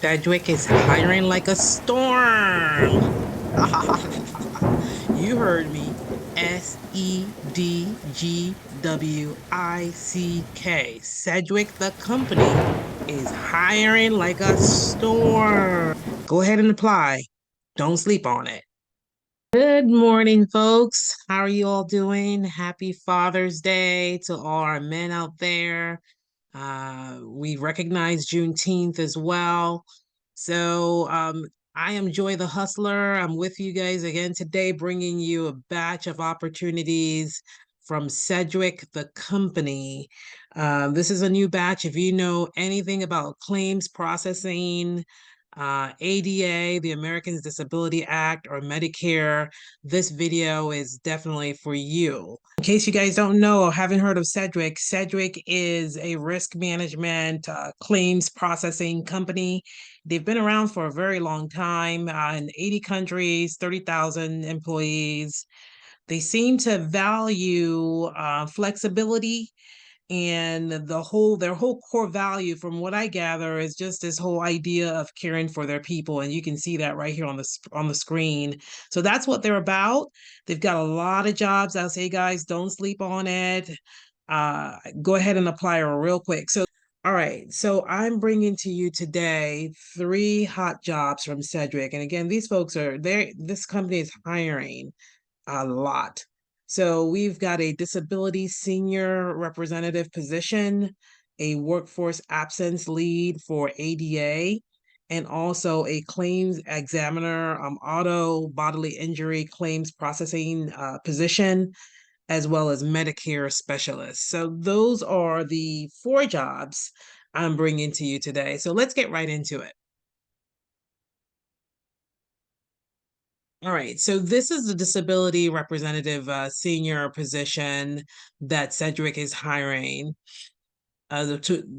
Sedgwick is hiring like a storm. You heard me. Sedgwick. Sedgwick, the company, is hiring like a storm. Go ahead and apply. Don't sleep on it. Good morning, folks. How are you all doing? Happy Father's Day to all our men out there. We recognize Juneteenth as well. So I am Joy the Hustler. I'm with you guys again today, bringing you a batch of opportunities from Sedgwick, the company. This is a new batch. If you know anything about claims processing, ADA, the Americans Disability Act, or Medicare, this video is definitely for you. In case you guys don't know or haven't heard of Sedgwick, Sedgwick is a risk management claims processing company. They've been around for a very long time in 80 countries, 30,000 employees. They seem to value flexibility, and their whole core value, from what I gather, is just this whole idea of caring for their people, and you can see that right here on the screen. So that's what they're about. They've got a lot of jobs. I'll say, guys, don't sleep on it. Go ahead and apply real quick. So all right, so I'm bringing to you today 3 hot jobs from Sedgwick, and again, these folks are there. This company is hiring a lot. So we've got a disability senior representative position, a workforce absence lead for ADA, and also a claims examiner, auto bodily injury claims processing position, as well as Medicare Specialist. So those are the 4 jobs I'm bringing to you today. So let's get right into it. All right, so this is the disability representative senior position that Sedgwick is hiring. The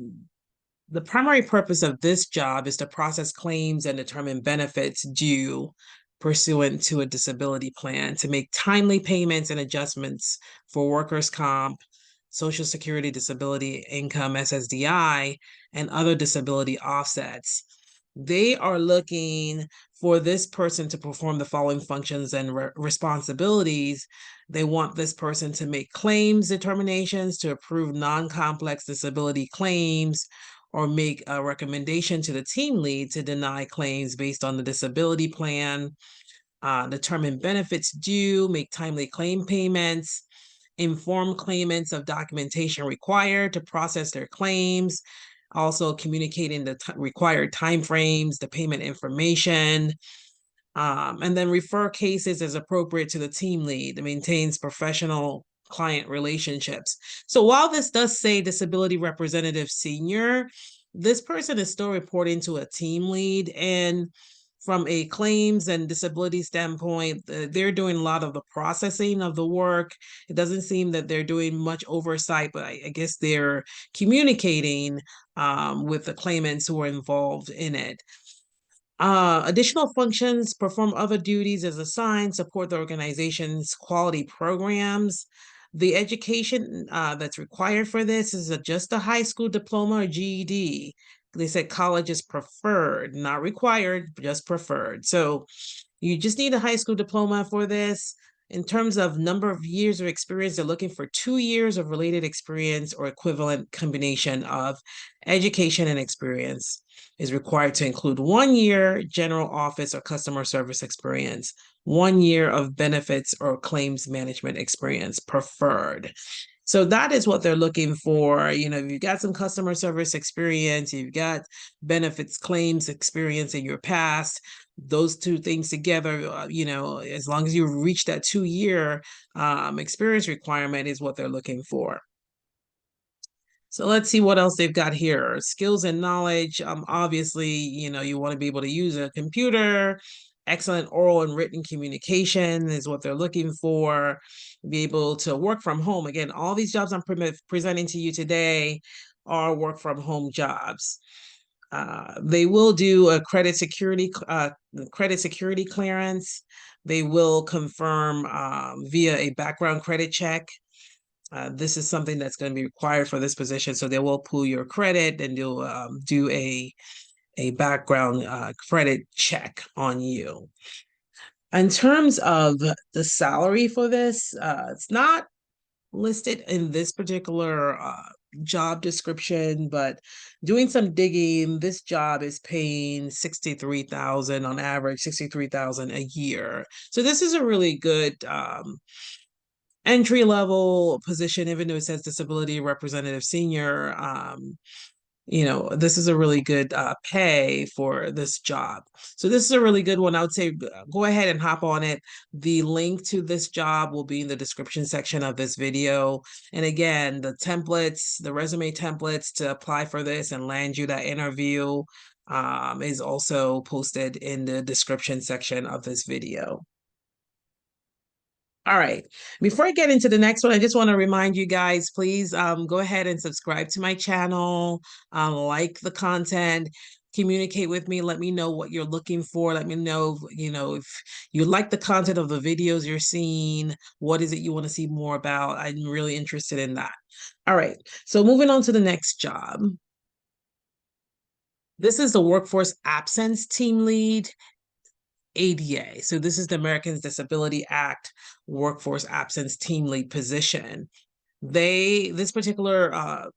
primary purpose of this job is to process claims and determine benefits due pursuant to a disability plan, to make timely payments and adjustments for workers' comp, Social Security disability income, SSDI, and other disability offsets. They are looking for this person to perform the following functions and responsibilities. They want this person to make claims determinations, to approve non-complex disability claims, or make a recommendation to the team lead to deny claims based on the disability plan, determine benefits due, make timely claim payments, inform claimants of documentation required to process their claims, also communicating the required timeframes, the payment information, and then refer cases as appropriate to the team lead that maintains professional client relationships. So while this does say disability representative senior, this person is still reporting to a team lead, and from a claims and disability standpoint, they're doing a lot of the processing of the work. It doesn't seem that they're doing much oversight, but I guess they're communicating with the claimants who are involved in it. Additional functions: perform other duties as assigned, support the organization's quality programs. The education that's required for this is just a high school diploma or GED. They said college is preferred, not required, just preferred. So you just need a high school diploma for this. In terms of number of years of experience, they're looking for 2 years of related experience or equivalent combination of education and experience is required to include 1 year general office or customer service experience, 1 year of benefits or claims management experience preferred. So that is what they're looking for. You know, you've got some customer service experience, you've got benefits claims experience in your past, those 2 things together, as long as you reach that 2-year experience requirement is what they're looking for. So let's see what else they've got here. Skills and knowledge. Obviously, you want to be able to use a computer. Excellent oral and written communication is what they're looking for. Be able to work from home. Again, all these jobs I'm presenting to you today are work from home jobs. They will do a credit security clearance. They will confirm via a background credit check. This is something that's going to be required for this position. So they will pull your credit and they'll do a background credit check on you. In terms of the salary for this, it's not listed in this particular job description, but doing some digging, this job is paying 63,000 on average, 63,000 a year. So this is a really good entry level position, even though it says disability representative senior. This is a really good pay for this job. So this is a really good one. I would say go ahead and hop on it. The link to this job will be in the description section of this video. And again, the templates, the resume templates to apply for this and land you that interview is also posted in the description section of this video. All right. Before I get into the next one, I just want to remind you guys, please go ahead and subscribe to my channel, like the content, communicate with me, let me know what you're looking for. Let me know, if you like the content of the videos you're seeing, what is it you want to see more about? I'm really interested in that. All right. So moving on to the next job. This is the Workforce Absence Team Lead. ADA. So this is the Americans Disability Act Workforce Absence Team Lead position. This particular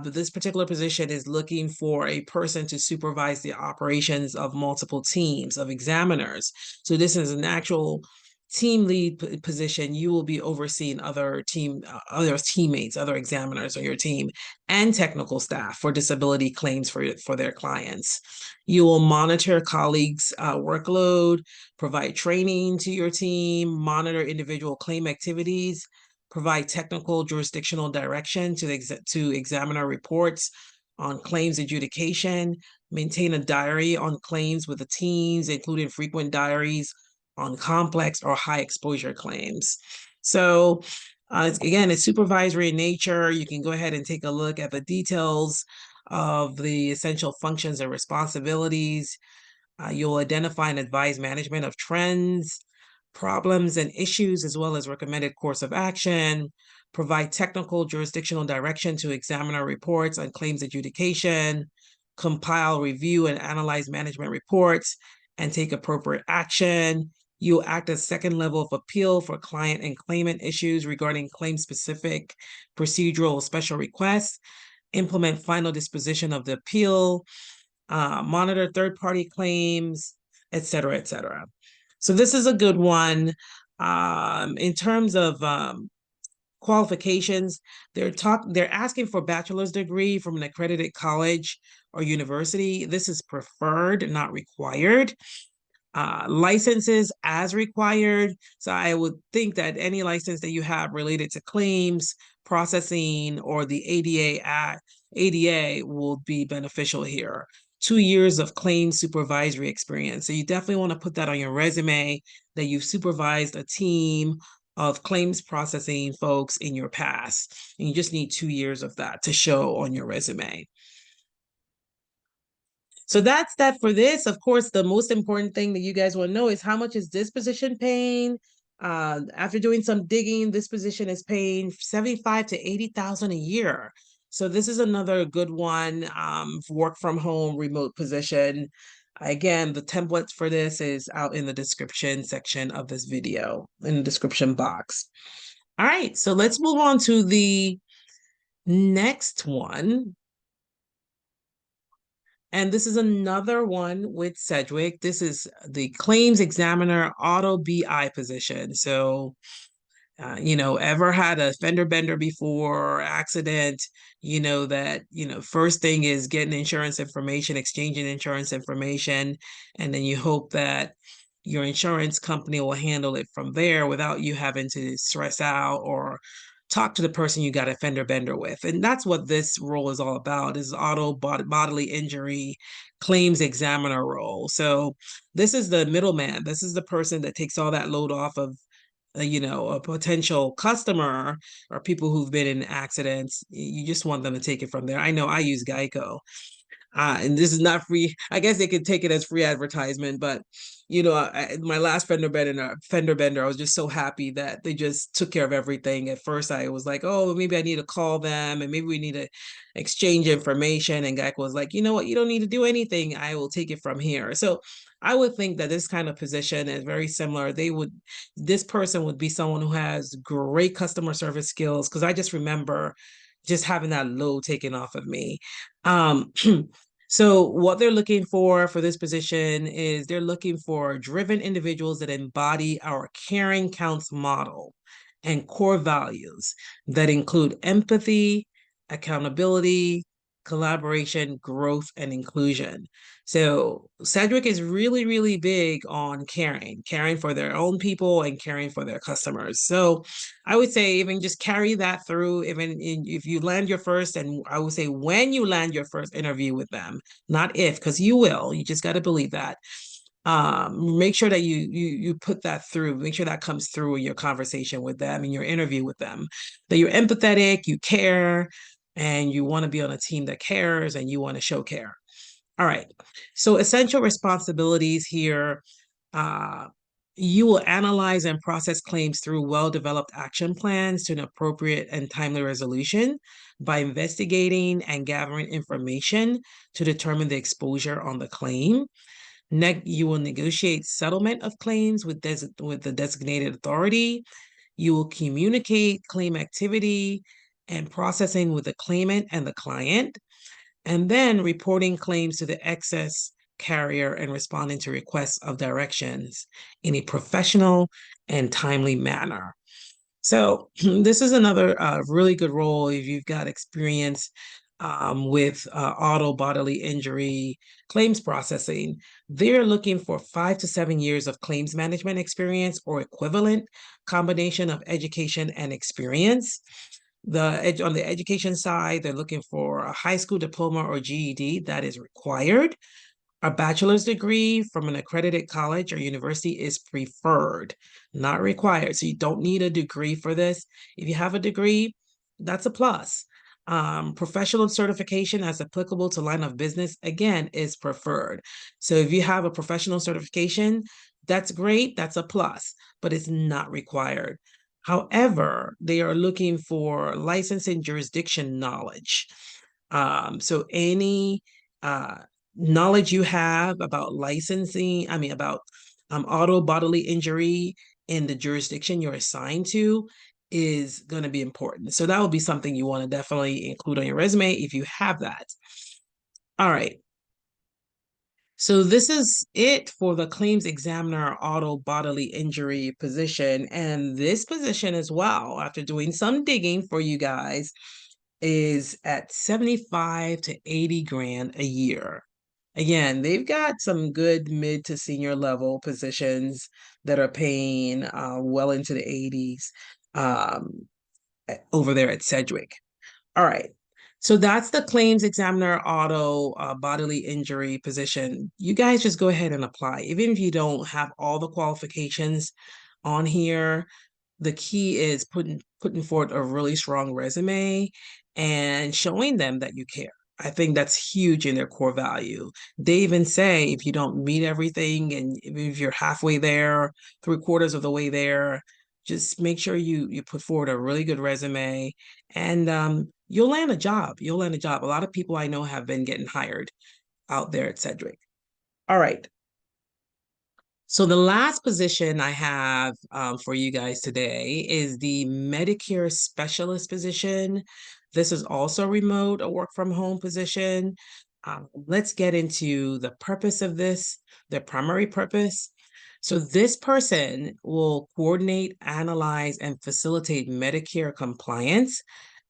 this particular position is looking for a person to supervise the operations of multiple teams of examiners. So this is an actual team lead position. You will be overseeing other teammates, other examiners on your team, and technical staff for disability claims for their clients. You will monitor colleagues' workload, provide training to your team, monitor individual claim activities, provide technical jurisdictional direction to examiner reports on claims adjudication, maintain a diary on claims with the teams, including frequent diaries on complex or high exposure claims. So again, it's supervisory in nature. You can go ahead and take a look at the details of the essential functions and responsibilities. You'll identify and advise management of trends, problems, and issues, as well as recommended course of action, provide technical jurisdictional direction to examiner reports on claims adjudication, compile, review, and analyze management reports, and take appropriate action. You'll act as second level of appeal for client and claimant issues regarding claim-specific procedural special requests, implement final disposition of the appeal, monitor third-party claims, et cetera, et cetera. So this is a good one. In terms of qualifications, they're asking for a bachelor's degree from an accredited college or university. This is preferred, not required. Licenses as required. So I would think that any license that you have related to claims, processing, or the ADA will be beneficial here. 2 years of claims supervisory experience. So you definitely want to put that on your resume that you've supervised a team of claims processing folks in your past. And you just need 2 years of that to show on your resume. So that's that for this. Of course, the most important thing that you guys want to know is how much is this position paying? After doing some digging, this position is paying 75 to 80,000 a year. So this is another good one, work from home, remote position. Again, the template for this is out in the description section of this video, in the description box. All right, so let's move on to the next one. And this is another one with Sedgwick. This is the claims examiner auto BI position. So, ever had a fender bender before, accident, first thing is getting insurance information, exchanging insurance information, and then you hope that your insurance company will handle it from there without you having to stress out or talk to the person you got a fender bender with. And that's what this role is all about, is auto bodily injury claims examiner role. So this is the middleman. This is the person that takes all that load off of a potential customer or people who've been in accidents. You just want them to take it from there. I know I use Geico. And this is not free. I guess they could take it as free advertisement, but my last fender bender, I was just so happy that they just took care of everything. At first, I was like, oh, maybe I need to call them, and maybe we need to exchange information. And Geico was like, you know what, you don't need to do anything. I will take it from here. So I would think that this kind of position is very similar. This person would be someone who has great customer service skills, because I just remember just having that load taken off of me. Um, so what they're looking for this position is they're looking for driven individuals that embody our caring counts model and core values that include empathy, accountability, collaboration, growth, and inclusion. So Sedgwick is really, really big on caring for their own people and caring for their customers. So I would say even just carry that through, if you land your first, and I would say when you land your first interview with them, not if, because you will, you just got to believe that. Make sure that you put that through, make sure that comes through in your conversation with them, in your interview with them, that you're empathetic, you care, and you want to be on a team that cares, and you want to show care. All right. So essential responsibilities here. Uh, you will analyze and process claims through well-developed action plans to an appropriate and timely resolution by investigating and gathering information to determine the exposure on the claim. You will negotiate settlement of claims with the designated authority. You will communicate claim activity and processing with the claimant and the client, and then reporting claims to the excess carrier and responding to requests of directions in a professional and timely manner. So this is another really good role if you've got experience with auto bodily injury claims processing. They're looking for 5 to 7 years of claims management experience or equivalent, combination of education and experience. On the education side, they're looking for a high school diploma or GED that is required. A bachelor's degree from an accredited college or university is preferred, not required. So you don't need a degree for this. If you have a degree, that's a plus. Professional certification as applicable to line of business, again, is preferred. So if you have a professional certification, that's great, that's a plus, but it's not required. However, they are looking for licensing jurisdiction knowledge. So any uh, knowledge you have about about auto bodily injury in the jurisdiction you're assigned to is going to be important. So that would be something you want to definitely include on your resume if you have that. All right. So this is it for the claims examiner auto bodily injury position. And this position as well, after doing some digging for you guys, is at 75 to 80 grand a year. Again, they've got some good mid to senior level positions that are paying well into the 80s over there at Sedgwick. All right. So that's the claims examiner auto bodily injury position. You guys just go ahead and apply. Even if you don't have all the qualifications on here, the key is putting forth a really strong resume and showing them that you care. I think that's huge in their core value. They even say if you don't meet everything, and if you're halfway there, 3/4 of the way there, just make sure you put forward a really good resume, and you'll land a job. You'll land a job. A lot of people I know have been getting hired out there at Sedgwick. All right. So the last position I have for you guys today is the Medicare Specialist position. This is also remote, a work from home position. Let's get into the purpose of this, their primary purpose. So this person will coordinate, analyze, and facilitate Medicare compliance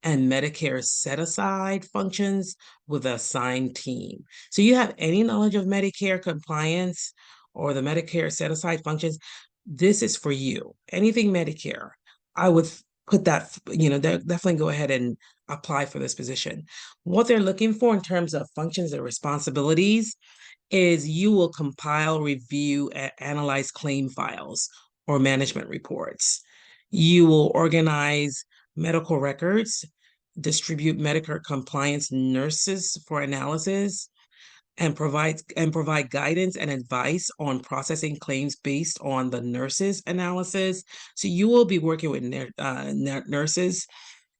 and Medicare set-aside functions with an assigned team. So you have any knowledge of Medicare compliance or the Medicare set-aside functions, this is for you. Anything Medicare, I would put that, definitely go ahead and apply for this position. What they're looking for in terms of functions and responsibilities is you will compile, review, and analyze claim files or management reports. You will organize medical records, distribute Medicare compliance nurses for analysis, and provide guidance and advice on processing claims based on the nurses analysis. So you will be working with nurses,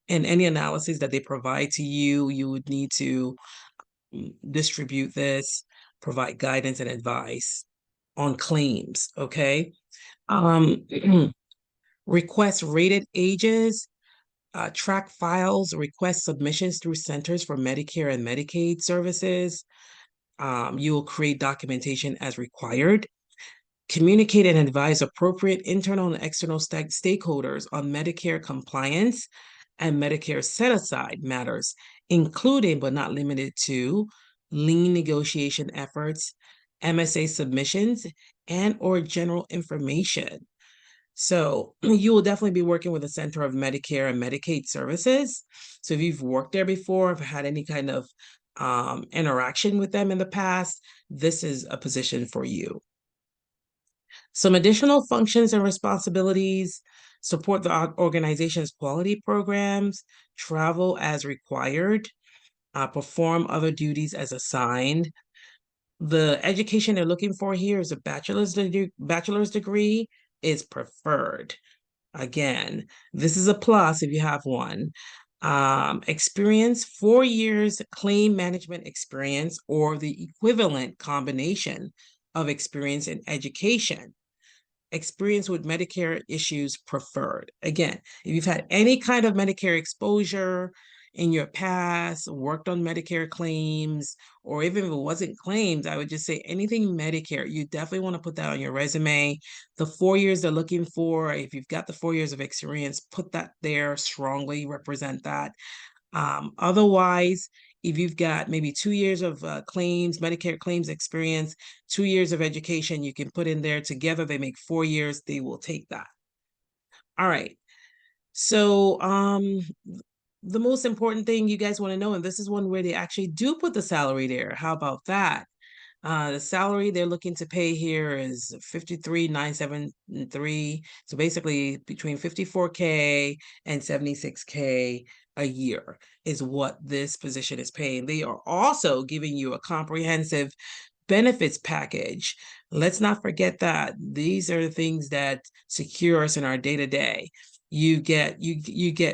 and any analysis that they provide to you, you would need to distribute this, provide guidance and advice on claims. Okay. Um, request rated ages, track files, request submissions through Centers for Medicare and Medicaid Services. You will create documentation as required. Communicate and advise appropriate internal and external stakeholders on Medicare compliance and Medicare set-aside matters, including but not limited to lien negotiation efforts, MSA submissions, and or general information. So you will definitely be working with the Center of Medicare and Medicaid Services. So if you've worked there before, if had any kind of interaction with them in the past, this is a position for you. Some additional functions and responsibilities: support the organization's quality programs, travel as required, perform other duties as assigned. The education they're looking for here is a bachelor's degree is preferred. Again, this is a plus if you have one. Experience, 4 years claim management experience or the equivalent combination of experience in education. Experience with Medicare issues preferred. Again, if you've had any kind of Medicare exposure in your past, worked on Medicare claims, or even if it wasn't claims, I would just say anything Medicare, you definitely want to put that on your resume. The 4 years they're looking for, if you've got the 4 years of experience, put that there, strongly represent that. Otherwise, if you've got maybe 2 years of Medicare claims experience, 2 years of education, you can put in there together. They make 4 years. They will take that. All right. So the most important thing you guys want to know, and this is one where they actually do put the salary there. How about that? The salary they're looking to pay here is 53,973. So basically between 54K and 76K a year is what this position is paying. They are also giving you a comprehensive benefits package. Let's not forget that these are the things that secure us in our day-to-day. You get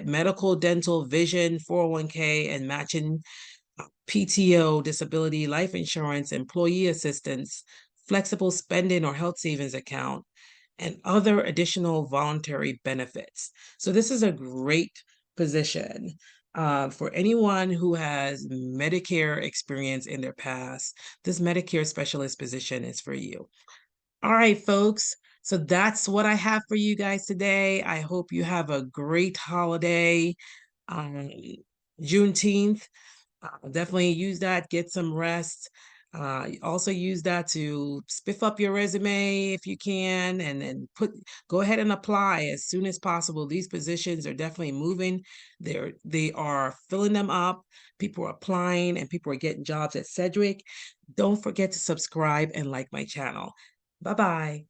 medical, dental, vision, 401k, and matching PTO, disability, life insurance, employee assistance, flexible spending or health savings account, and other additional voluntary benefits. So this is a great position for anyone who has Medicare experience in their past. This Medicare specialist position is for you. All right, folks. So that's what I have for you guys today. I hope you have a great holiday, Juneteenth. Definitely use that, get some rest. Also use that to spiff up your resume if you can, and then go ahead and apply as soon as possible. These positions are definitely moving. They are filling them up. People are applying and people are getting jobs at Sedgwick. Don't forget to subscribe and like my channel. Bye-bye.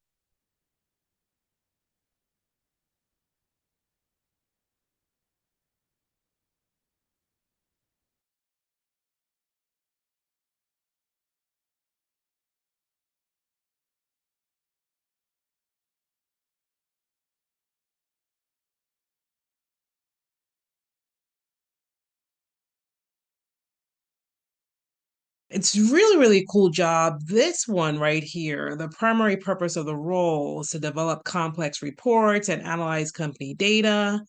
It's really, really cool job. This one right here, the primary purpose of the role is to develop complex reports and analyze company data,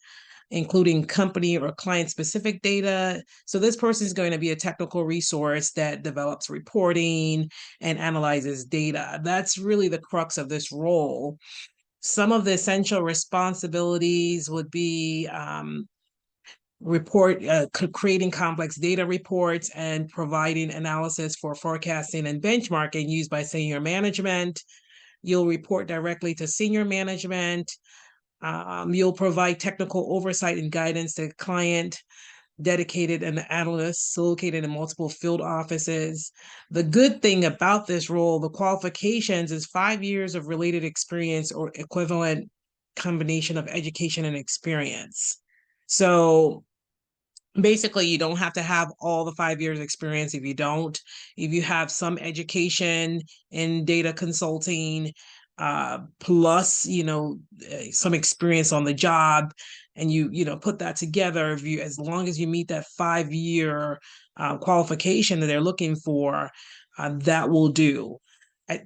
including company or client-specific data. So this person is going to be a technical resource that develops reporting and analyzes data. That's really the crux of this role. Some of the essential responsibilities would be creating complex data reports and providing analysis for forecasting and benchmarking used by senior management. You'll report directly to senior management. You'll provide technical oversight and guidance to client, dedicated and analysts located in multiple field offices. The good thing about this role, the qualifications, is 5 years of related experience or equivalent combination of education and experience. So Basically, you don't have to have all the 5 years experience. If you don't, if you have some education in data consulting, plus, some experience on the job, and put that together, if you, as long as you meet that 5 year qualification that they're looking for, that will do.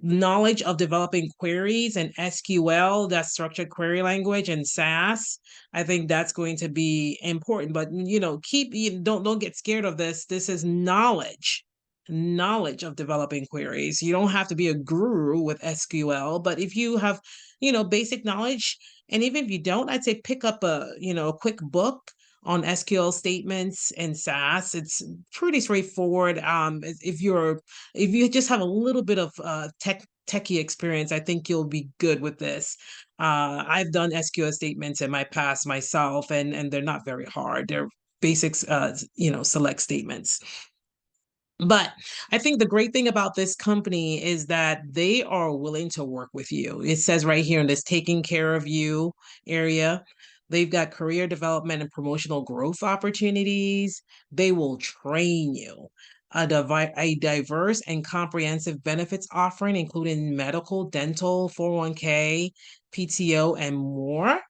Knowledge of developing queries and SQL, that's structured query language, and SAS, I think that's going to be important. But don't get scared of this. This is knowledge of developing queries. You don't have to be a guru with SQL, but if you have, basic knowledge, and even if you don't, I'd say pick up a quick book on SQL statements and SAS. It's pretty straightforward. If you just have a little bit of techie experience, I think you'll be good with this. I've done SQL statements in my past myself, and they're not very hard. They're basics, select statements. But I think the great thing about this company is that they are willing to work with you. It says right here in this taking care of you area, they've got career development and promotional growth opportunities. They will train you. A diverse and comprehensive benefits offering, including medical, dental, 401k, PTO, and more.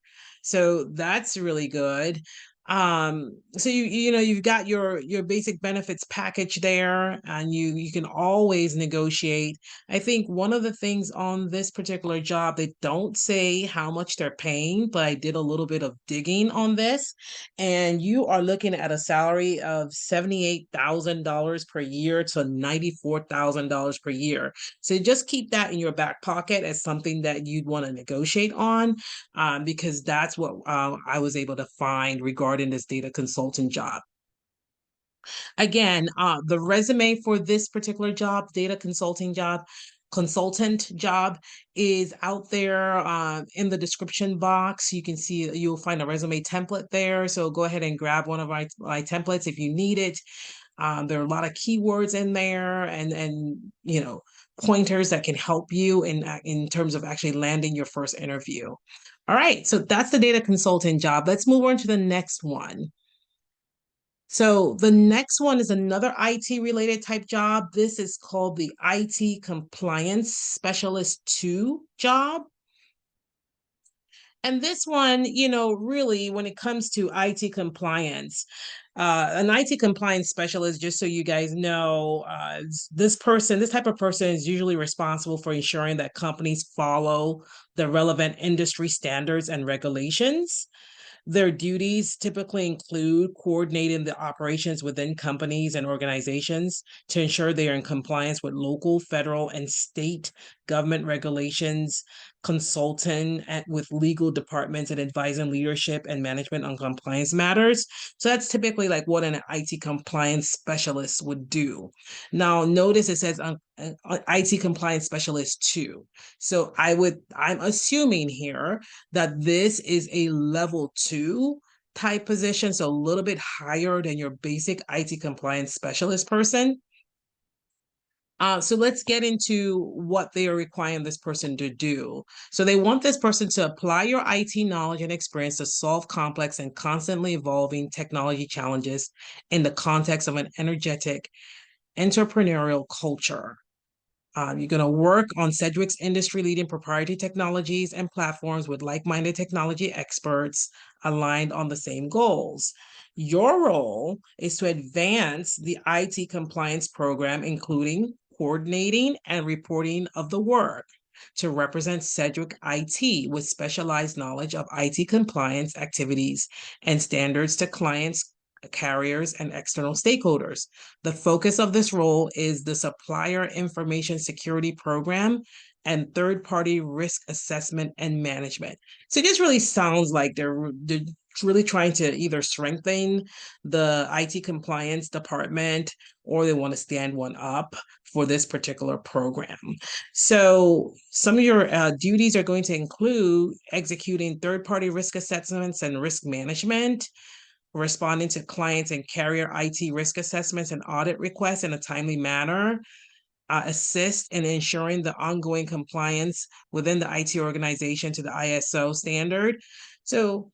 So that's really good. So you've got your basic benefits package there, and you can always negotiate. I think one of the things on this particular job, they don't say how much they're paying, but I did a little bit of digging on this, and you are looking at a salary of $78,000 per year to $94,000 per year. So just keep that in your back pocket as something that you'd want to negotiate on, because that's what I was able to find regarding this data consultant job. Again, the resume for this particular job, data consultant job, is out there in the description box. You can see, you'll find a resume template there. So go ahead and grab one of my templates if you need it. There are a lot of keywords in there, and pointers that can help you in terms of actually landing your first interview. All right, so that's the data consultant job. Let's move on to the next one. So the next one is another IT related type job. This is called the IT Compliance Specialist 2 job. And this one, really, when it comes to IT compliance, an IT compliance specialist, just so you guys know, this type of person is usually responsible for ensuring that companies follow the relevant industry standards and regulations. Their duties typically include coordinating the operations within companies and organizations to ensure they are in compliance with local, federal, and state government regulations, consulting with legal departments, and advising leadership and management on compliance matters. So that's typically like what an IT compliance specialist would do. Now, notice it says IT compliance specialist 2. So I'm assuming here that this is a level 2 type position, so a little bit higher than your basic IT compliance specialist person. So let's get into what they are requiring this person to do. So they want this person to apply your IT knowledge and experience to solve complex and constantly evolving technology challenges in the context of an energetic entrepreneurial culture. You're going to work on Sedgwick's industry-leading proprietary technologies and platforms with like-minded technology experts aligned on the same goals. Your role is to advance the IT compliance program, including coordinating and reporting of the work to represent Sedgwick IT with specialized knowledge of IT compliance activities and standards to clients, carriers, and external stakeholders. The focus of this role is the supplier information security program and third-party risk assessment and management. So it just really sounds like they're really trying to either strengthen the IT compliance department, or they want to stand one up for this particular program. So some of your duties are going to include executing third-party risk assessments and risk management, responding to clients and carrier IT risk assessments and audit requests in a timely manner, assist in ensuring the ongoing compliance within the IT organization to the ISO standard. So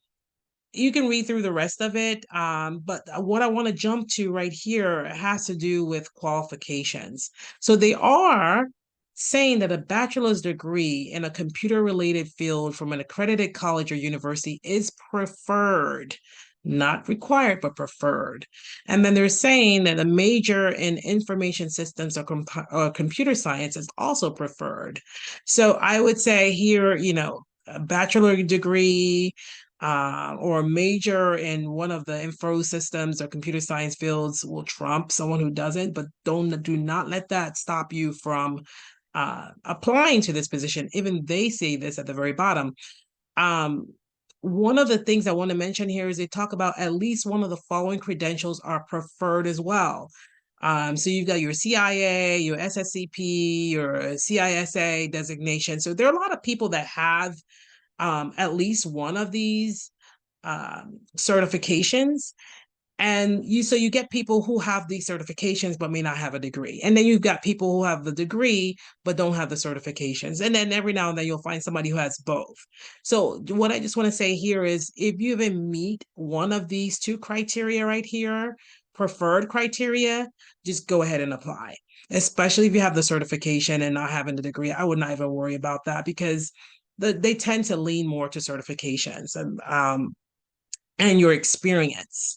you can read through the rest of it. But what I want to jump to right here has to do with qualifications. So they are saying that a bachelor's degree in a computer related field from an accredited college or university is preferred, not required, but preferred. And then they're saying that a major in information systems or computer science is also preferred. So I would say here, a bachelor degree or a major in one of the info systems or computer science fields will trump someone who doesn't, but do not let that stop you from applying to this position. Even they say this at the very bottom. Um, one of the things I want to mention here is they talk about at least one of the following credentials are preferred as well. So you've got your CIA, your SSCP, your CISA designation. So there are a lot of people that have at least one of these certifications. And so you get people who have these certifications but may not have a degree. And then you've got people who have the degree but don't have the certifications. And then every now and then you'll find somebody who has both. So what I just want to say here is if you even meet one of these two criteria right here, preferred criteria, just go ahead and apply. Especially if you have the certification and not having the degree. I would not even worry about that because they tend to lean more to certifications and your experience.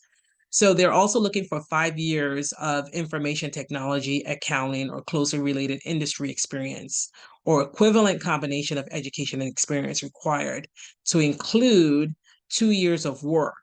So they're also looking for 5 years of information technology, accounting, or closely related industry experience, or equivalent combination of education and experience required to include 2 years of work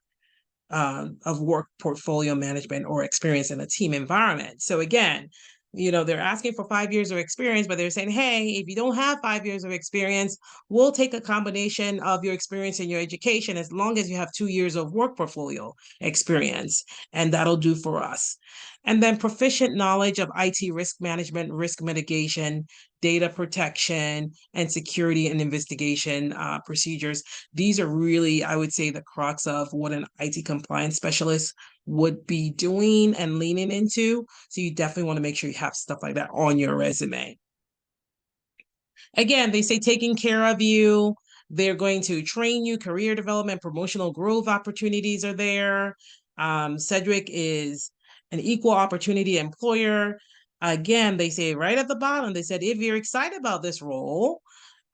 portfolio management or experience in a team environment. So again, they're asking for 5 years of experience, but they're saying, hey, if you don't have 5 years of experience, we'll take a combination of your experience and your education as long as you have 2 years of work portfolio experience, and that'll do for us. And then proficient knowledge of IT risk management, risk mitigation, data protection, and security and investigation procedures. These are really, I would say, the crux of what an IT compliance specialist would be doing and leaning into. So you definitely want to make sure you have stuff like that on your resume. Again, they say taking care of you. They're going to train you, career development, promotional growth opportunities are there. Sedgwick is an equal opportunity employer. Again, they say right at the bottom, they said, if you're excited about this role,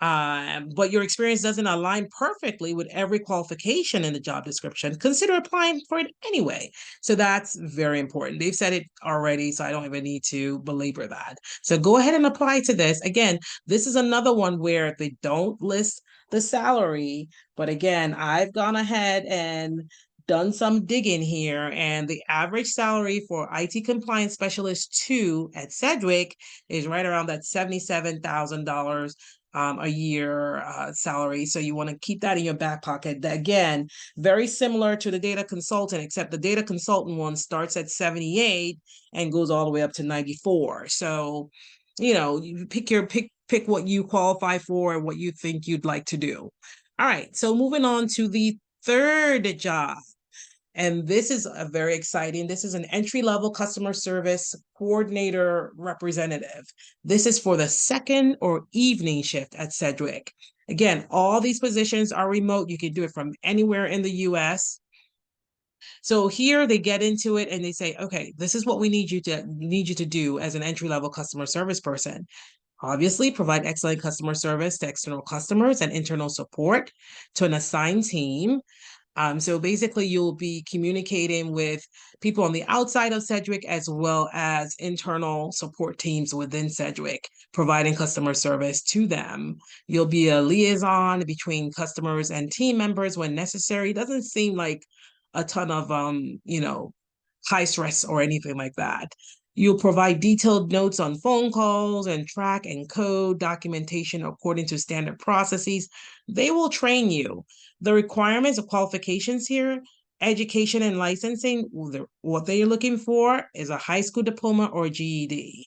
but your experience doesn't align perfectly with every qualification in the job description, consider applying for it anyway. So that's very important. They've said it already, so I don't even need to belabor that. So go ahead and apply to this. Again, this is another one where they don't list the salary, but again, I've gone ahead and done some digging here, and the average salary for IT compliance specialist 2 at Sedgwick is right around that $77,000 a year salary. So you want to keep that in your back pocket. Again, very similar to the data consultant, except the data consultant one starts at 78 and goes all the way up to 94. So, you pick what you qualify for and what you think you'd like to do. All right. So moving on to the third job. And this is a very exciting. This is an entry-level customer service coordinator representative. This is for the second or evening shift at Sedgwick. Again, all these positions are remote. You can do it from anywhere in the US. So here they get into it and they say, okay, this is what we need you to do as an entry-level customer service person. Obviously, provide excellent customer service to external customers and internal support to an assigned team. So basically, you'll be communicating with people on the outside of Sedgwick as well as internal support teams within Sedgwick, providing customer service to them. You'll be a liaison between customers and team members when necessary. It doesn't seem like a ton of, high stress or anything like that. You'll provide detailed notes on phone calls and track and code documentation according to standard processes. They will train you. The requirements of qualifications here, education and licensing, what they're looking for is a high school diploma or GED.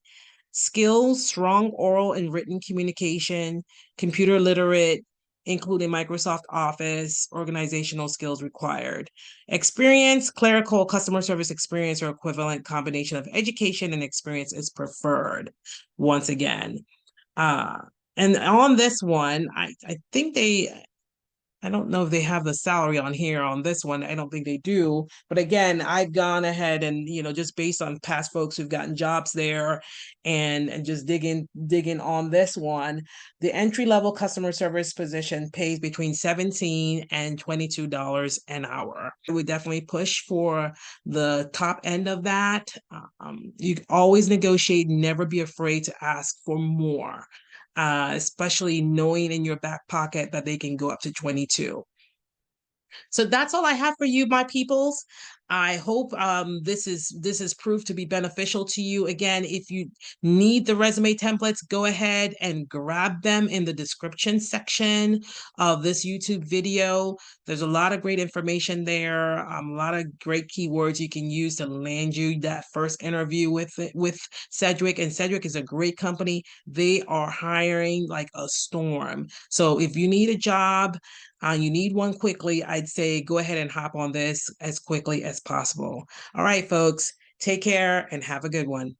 Skills, strong oral and written communication, computer literate, including Microsoft Office, organizational skills required. Experience, clerical customer service experience or equivalent combination of education and experience is preferred, once again. And on this one, I think I don't know if they have the salary on here on this one. I don't think they do. But again, I've gone ahead and, just based on past folks who've gotten jobs there and just digging on this one, the entry-level customer service position pays between $17 and $22 an hour. I would definitely push for the top end of that. You always negotiate, never be afraid to ask for more, especially knowing in your back pocket that they can go up to 22. So that's all I have for you, my peoples. I hope this is proved to be beneficial to you. Again, if you need the resume templates, go ahead and grab them in the description section of this YouTube video. There's a lot of great information there, a lot of great keywords you can use to land you that first interview with Sedgwick. And Sedgwick is a great company. They are hiring like a storm. So if you need a job, you need one quickly, I'd say go ahead and hop on this as quickly as possible. All right, folks, take care and have a good one.